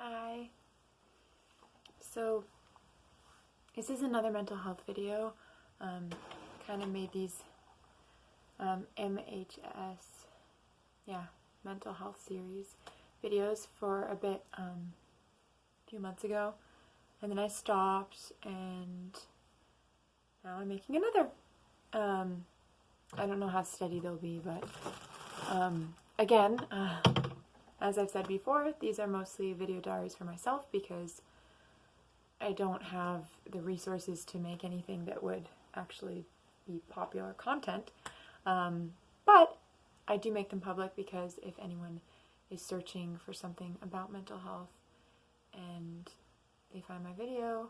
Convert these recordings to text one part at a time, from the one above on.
Hi. So this is another mental health video. Kind of made these MHS, mental health series videos for a bit a few months ago, and then I stopped, and now I'm making another. I don't know how steady they'll be, but again, as I've said before, these are mostly video diaries for myself because I don't have the resources to make anything that would actually be popular content. But I do make them public because if anyone is searching for something about mental health and they find my video,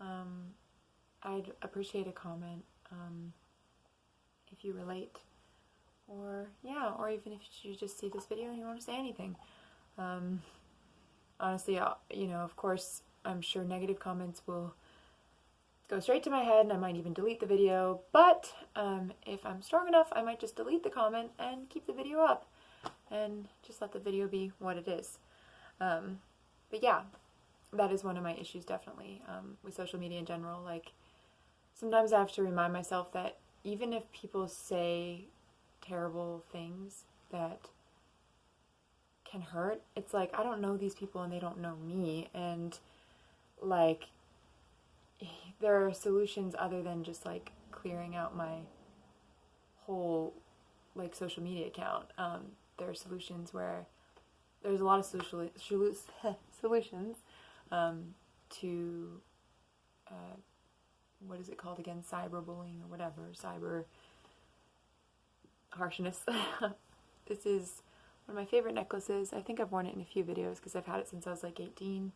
I'd appreciate a comment if you relate, or even if you just see this video and you want to say anything. Honestly, of course, I'm sure negative comments will go straight to my head and I might even delete the video, but if I'm strong enough, I might just delete the comment and keep the video up and just let the video be what it is. But yeah, that is one of my issues, definitely, with social media in general. Like, sometimes I have to remind myself that even if people say terrible things that can hurt, it's like, I don't know these people and they don't know me, and like, there are solutions other than just like clearing out my whole like social media account. There are solutions where there's a lot of solutions to what is it called again? Cyberbullying or whatever, cyber harshness. This is one of my favorite necklaces. I think I've worn it in a few videos because I've had it since I was like 18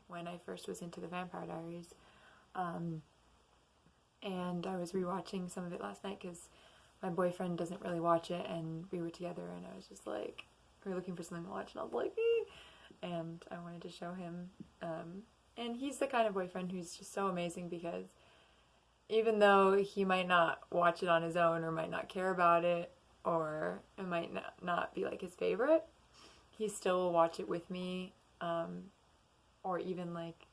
when I first was into the Vampire Diaries. And I was rewatching some of it last night because my boyfriend doesn't really watch it, and we were together, and I was just like, we were looking for something to watch, and I was like, and I wanted to show him. And he's the kind of boyfriend who's just so amazing because even though he might not watch it on his own or might not care about it, or it might not be like his favorite, he still will watch it with me, or even like,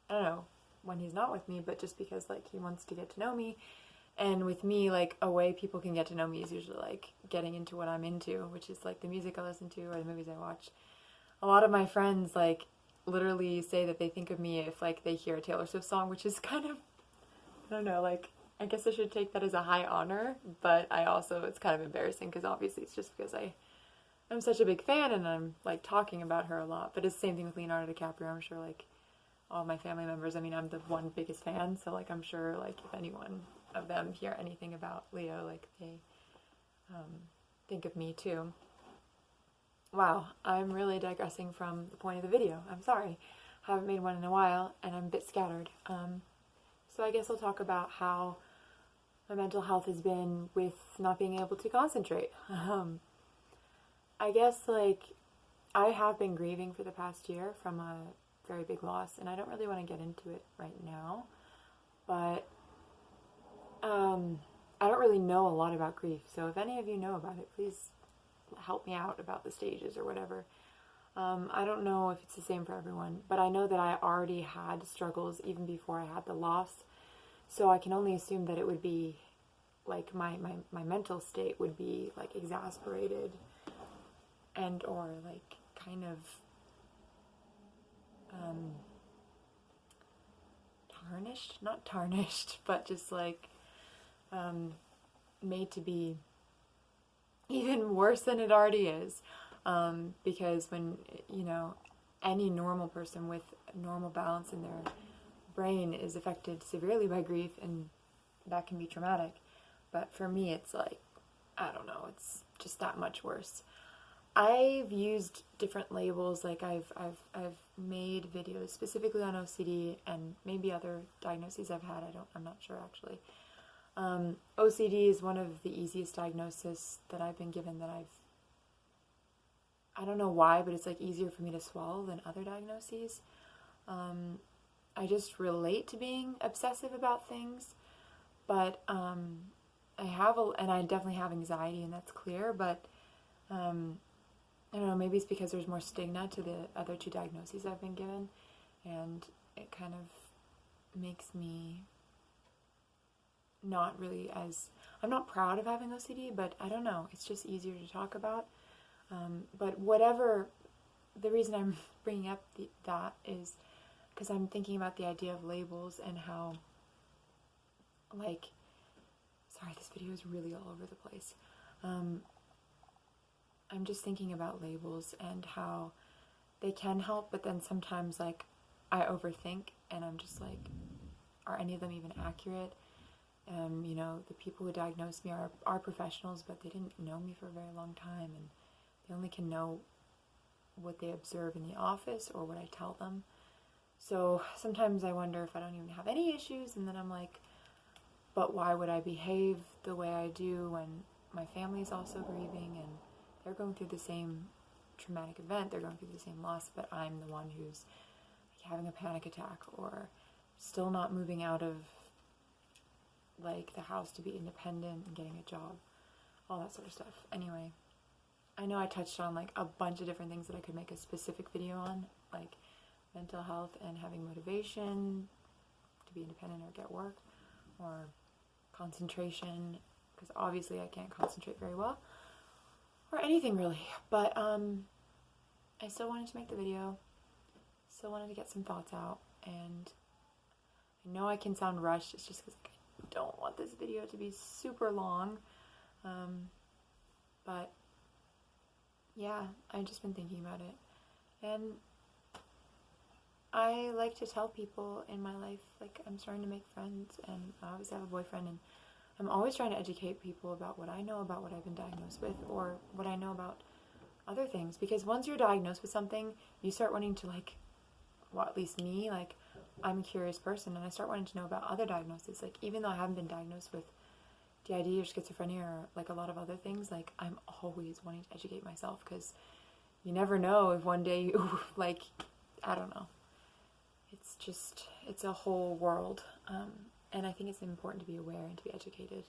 I don't know, when he's not with me, but just because like he wants to get to know me. And with me, like, a way people can get to know me is usually like getting into what I'm into, which is like the music I listen to or the movies I watch. A lot of my friends like literally say that they think of me if like they hear a Taylor Swift song, which is kind of, I don't know, like, I guess I should take that as a high honor, but it's kind of embarrassing because obviously it's just because I'm such a big fan and I'm like talking about her a lot. But it's the same thing with Leonardo DiCaprio. I'm sure like all my family members, I mean, I'm the one biggest fan, so like I'm sure like if anyone of them hear anything about Leo, like they think of me too. Wow, I'm really digressing from the point of the video. I'm sorry. Haven't made one in a while and I'm a bit scattered. So I guess I'll talk about how my mental health has been with not being able to concentrate. I guess like I have been grieving for the past year from a very big loss, and I don't really want to get into it right now, but I don't really know a lot about grief, so if any of you know about it, please help me out about the stages or whatever. I don't know if it's the same for everyone, but I know that I already had struggles even before I had the loss, so I can only assume that it would be like my mental state would be like exasperated and or like kind of not tarnished, but just like made to be even worse than it already is, because when any normal person with normal balance in their brain is affected severely by grief, and that can be traumatic, but for me it's like, I don't know, it's just that much worse. I've used different labels, like I've made videos specifically on OCD and maybe other diagnoses I've had. I'm not sure actually. OCD is one of the easiest diagnoses that I've been given, that I don't know why, but it's like easier for me to swallow than other diagnoses. I just relate to being obsessive about things, but I definitely have anxiety, and that's clear, but I don't know, maybe it's because there's more stigma to the other two diagnoses I've been given, and it kind of makes me not really as, I'm not proud of having OCD, but I don't know, it's just easier to talk about. But whatever, the reason I'm bringing up that is because I'm thinking about the idea of labels and how, like, sorry, this video is really all over the place. I'm just thinking about labels and how they can help, but then sometimes, like, I overthink and I'm just like, are any of them even accurate? You know, the people who diagnosed me are professionals, but they didn't know me for a very long time, and they only can know what they observe in the office or what I tell them. So sometimes I wonder if I don't even have any issues, and then I'm like, but why would I behave the way I do when my family's also grieving and they're going through the same traumatic event, they're going through the same loss, but I'm the one who's having a panic attack or still not moving out of, like, the house to be independent and getting a job, all that sort of stuff. Anyway, I know I touched on, like, a bunch of different things that I could make a specific video on, like mental health and having motivation to be independent or get work, or concentration, because obviously I can't concentrate very well, or anything really. But I still wanted to make the video, still wanted to get some thoughts out, and I know I can sound rushed, it's just because I don't want this video to be super long, but yeah, I've just been thinking about it, and I like to tell people in my life, like, I'm starting to make friends, and I obviously have a boyfriend, and I'm always trying to educate people about what I know about what I've been diagnosed with, or what I know about other things, because once you're diagnosed with something, you start wanting to, like, well, at least me, like, I'm a curious person, and I start wanting to know about other diagnoses. Like, even though I haven't been diagnosed with DID or schizophrenia or, like, a lot of other things, like, I'm always wanting to educate myself, because you never know if one day you, like, I don't know. It's a whole world, and I think it's important to be aware and to be educated.